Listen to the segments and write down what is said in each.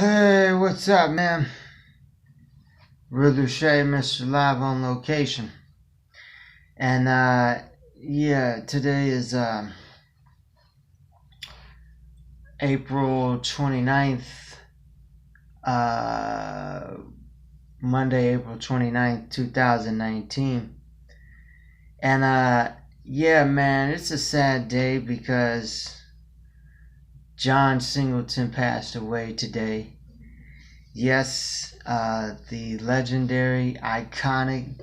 Hey, what's up, man? Riddlouche, Mr. Live on location. And, yeah, today is, April 29th, uh, Monday, April 29th, 2019. And, yeah, man, it's a sad day because John Singleton passed away today. Yes, the legendary, iconic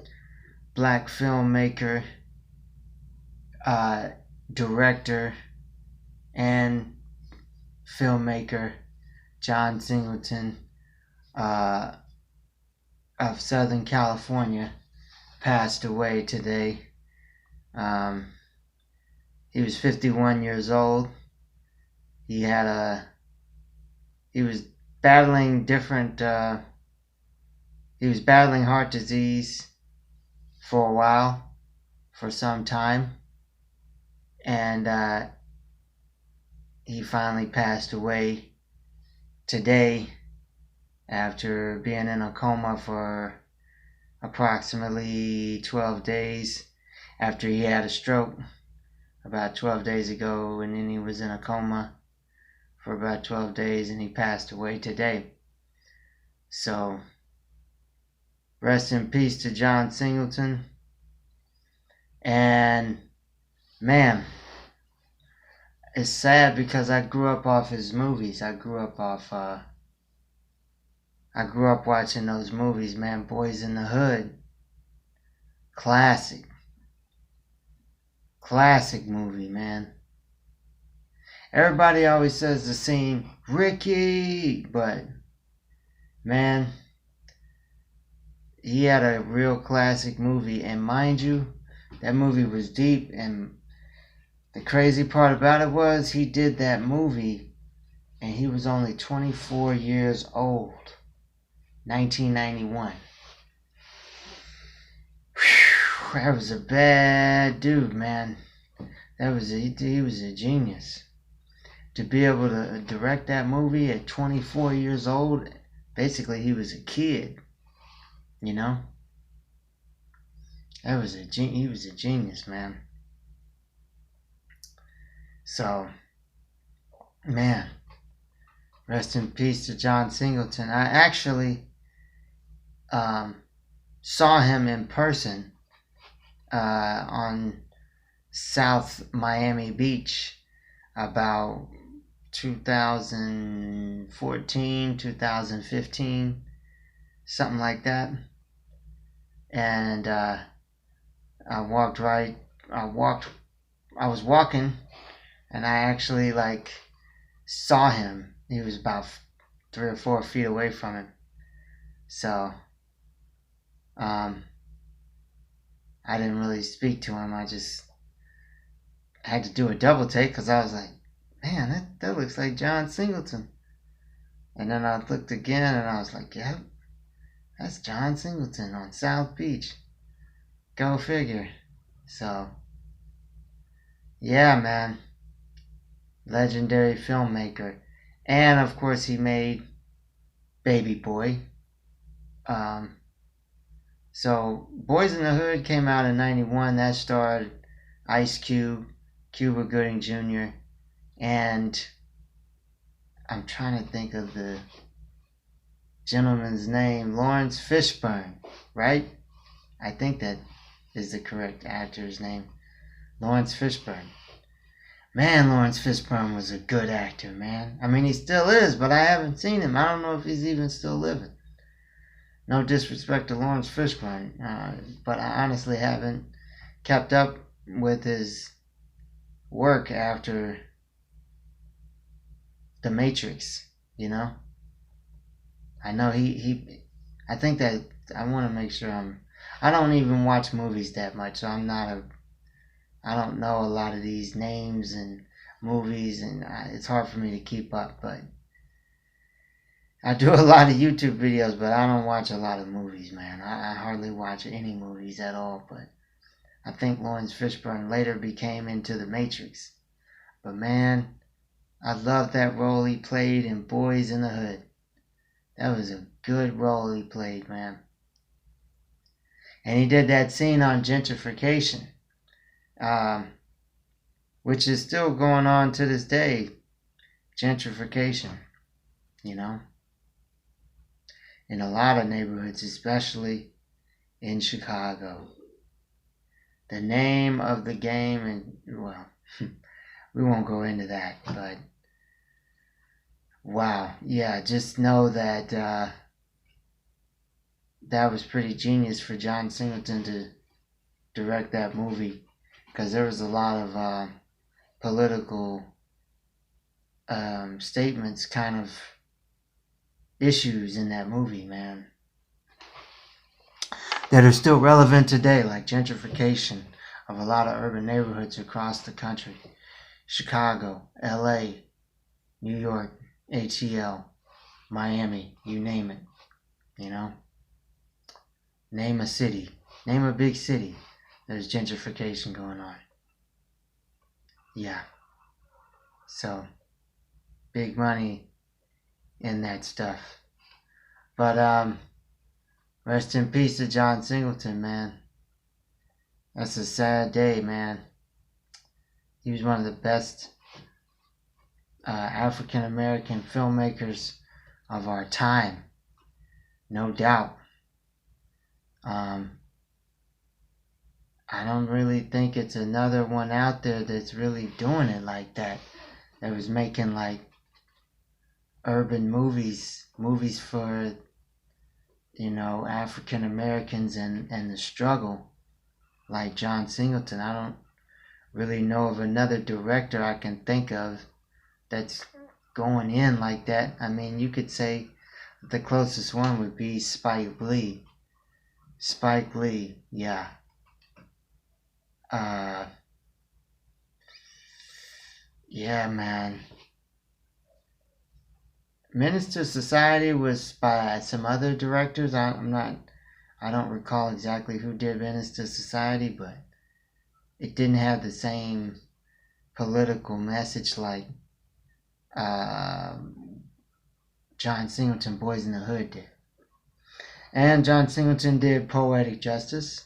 black filmmaker, director, and filmmaker John Singleton of Southern California passed away today. He was 51 years old. He was battling he was battling heart disease for a while, for some time, and he finally passed away today after being in a coma for approximately 12 days after he had a stroke about 12 days ago, and then he was in a coma for about 12 days and he passed away today. So rest in peace to John Singleton. And man, it's sad because I grew up off his movies. I grew up watching those movies, man. Boys in the Hood. Classic movie, man. Everybody always says the scene, Ricky, but man, he had a real classic movie, and mind you, that movie was deep, and the crazy part about it was he did that movie and he was only 24 years old. 1991. Whew, that was a bad dude, man. He was a genius. To be able to direct that movie at 24 years old, basically he was a kid, you know? He was a genius, man. So, man, rest in peace to John Singleton. I actually saw him in person on South Miami Beach about 2014, 2015, something like that. And I was walking and I actually saw him. He was about 3 or 4 feet away from him. So I didn't really speak to him. I just had to do a double take because I was like, man, that looks like John Singleton. And then I looked again and I was like, yep, that's John Singleton on South Beach. Go figure. So, yeah, man. Legendary filmmaker. And of course he made Baby Boy. So Boys in the Hood came out in 91. That starred Ice Cube, Cuba Gooding Jr., and I'm trying to think of the gentleman's name, Lawrence Fishburne, right? I think that is the correct actor's name. Lawrence Fishburne. Man, Lawrence Fishburne was a good actor, man. I mean, he still is, but I haven't seen him. I don't know if he's even still living. No disrespect to Lawrence Fishburne, but I honestly haven't kept up with his work after The Matrix, you know? I know I think that I want to make sure I don't even watch movies that much, so I don't know a lot of these names and movies, and it's hard for me to keep up, but I do a lot of YouTube videos, but I don't watch a lot of movies, man. I hardly watch any movies at all, but I think Lawrence Fishburne later became into The Matrix. But man, I love that role he played in Boys in the Hood. That was a good role he played, man. And he did that scene on gentrification, um, which is still going on to this day. Gentrification, you know, in a lot of neighborhoods, especially in Chicago. The name of the game, and well, we won't go into that, but wow, yeah, just know that that was pretty genius for John Singleton to direct that movie, because there was a lot of political statements, kind of issues in that movie, man, that are still relevant today, like gentrification of a lot of urban neighborhoods across the country. Chicago, LA, New York, ATL, Miami, you name it, you know? Name a city, name a big city. There's gentrification going on. Yeah. So, big money in that stuff. But, rest in peace to John Singleton, man. That's a sad day, man. He was one of the best African American filmmakers of our time, no doubt. I don't really think it's another one out there that's really doing it like that. That was making like urban movies for, you know, African Americans and the struggle, like John Singleton. I don't really know of another director I can think of that's going in like that. I mean, you could say the closest one would be Spike Lee. Spike Lee, yeah. Yeah, man. Menace to Society was by some other directors. I don't recall exactly who did Menace to Society, but it didn't have the same political message like John Singleton Boys in the Hood did. And John Singleton did Poetic Justice,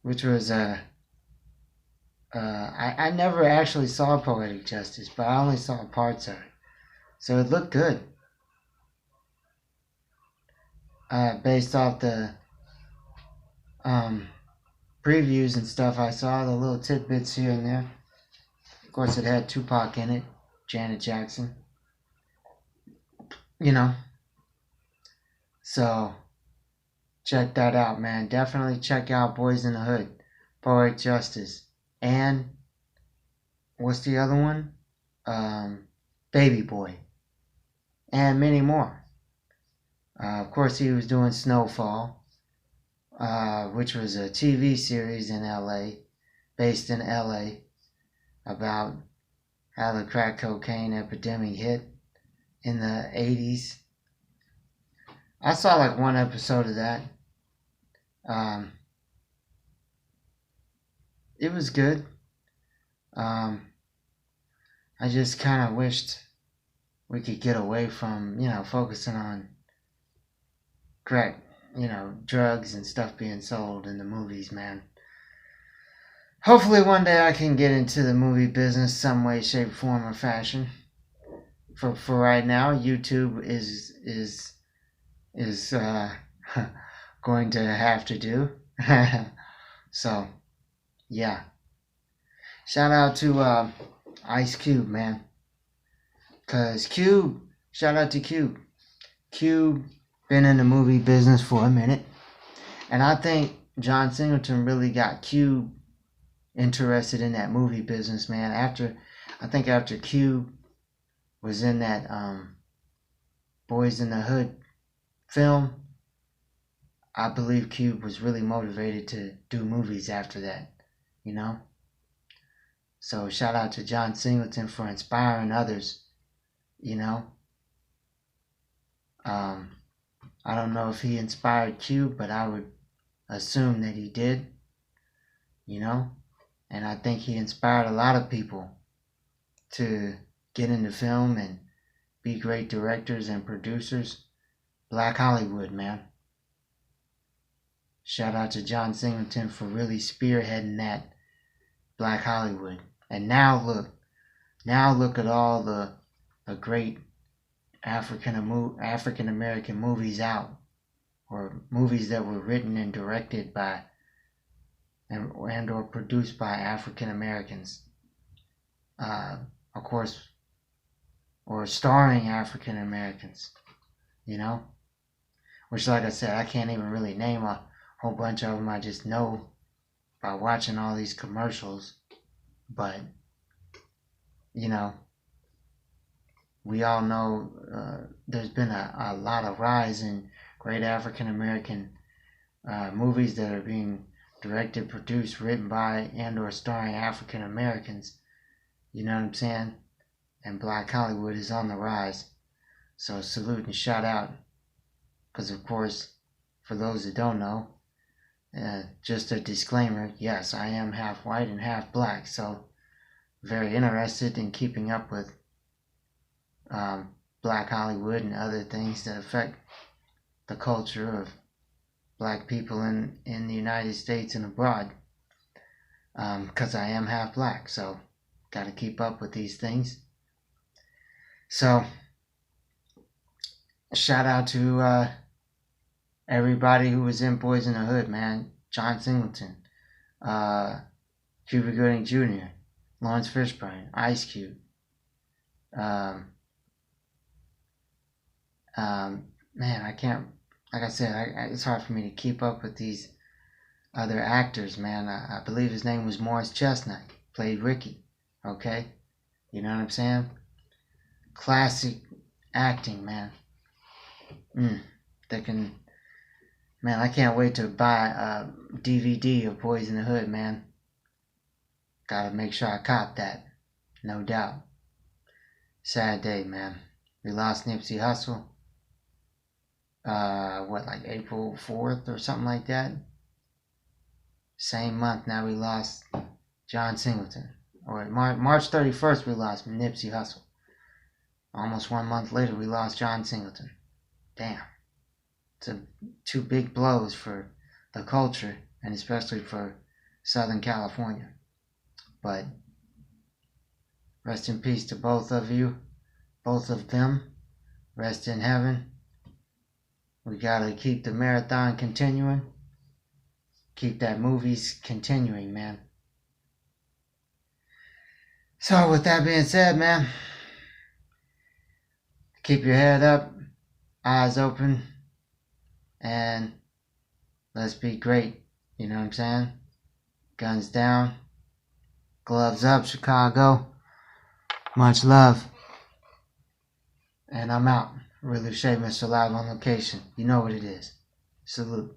which was I never actually saw Poetic Justice, but I only saw parts of it. So it looked good. Based off the previews and stuff I saw, the little tidbits here and there. Of course, it had Tupac in it, Janet Jackson. You know. So, check that out, man. Definitely check out Boys in the Hood, Poetic Justice, and what's the other one? Baby Boy, and many more. Of course, he was doing Snowfall, which was a TV series in LA, based in LA, about how the crack cocaine epidemic hit in the 80s. I saw like one episode of that. It was good. I just kind of wished we could get away from, you know, focusing on crack, you know, drugs and stuff being sold in the movies, man. Hopefully one day I can get into the movie business some way, shape, form, or fashion. For right now, YouTube is going to have to do. So, yeah. Shout out to Ice Cube, man. Cause shout out to Cube. Cube been in the movie business for a minute, and I think John Singleton really got Cube interested in that movie business, man. After Cube was in that Boys in the Hood film, I believe Cube was really motivated to do movies after that, you know? So shout out to John Singleton for inspiring others, you know? I don't know if he inspired Cube, but I would assume that he did, you know? And I think he inspired a lot of people to get into film and be great directors and producers Black Hollywood, man. Shout out to John Singleton for really spearheading that Black Hollywood. And now look at all the great African American movies out, or movies that were written and directed by and or produced by African Americans, of course, or starring African Americans, you know, which, like I said, I can't even really name a whole bunch of them. I just know by watching all these commercials. But you know, we all know there's been a lot of rise in great African American movies that are being directed, produced, written by, and or starring African Americans. You know what I'm saying? And Black Hollywood is on the rise. So salute and shout out. Because of course, for those that don't know, just a disclaimer, yes, I am half white and half black. So very interested in keeping up with Black Hollywood and other things that affect the culture of black people in the United States and abroad, because I am half black, so got to keep up with these things. So shout out to everybody who was in Boys in the Hood, man. John Singleton, Cuba Gooding Jr., Lawrence Fishburne, Ice Cube, man, I can't, like I said, it's hard for me to keep up with these other actors, man. I believe his name was Morris Chestnut, played Ricky, okay? You know what I'm saying? Classic acting, man. Man, I can't wait to buy a DVD of Boys in the Hood, man. Gotta make sure I cop that, no doubt. Sad day, man. We lost Nipsey Hussle. Like April 4th or something like that? Same month now we lost John Singleton. Or March 31st we lost Nipsey Hussle. Almost 1 month later we lost John Singleton. Damn. It's two big blows for the culture, and especially for Southern California. But rest in peace to both of you. Both of them. Rest in heaven. We gotta keep the marathon continuing. Keep that movies continuing, man. So with that being said, man, keep your head up, eyes open, and let's be great. You know what I'm saying? Guns down, gloves up, Chicago. Much love. And I'm out. Riddlouche, Mr. Live on location. You know what it is. Salute.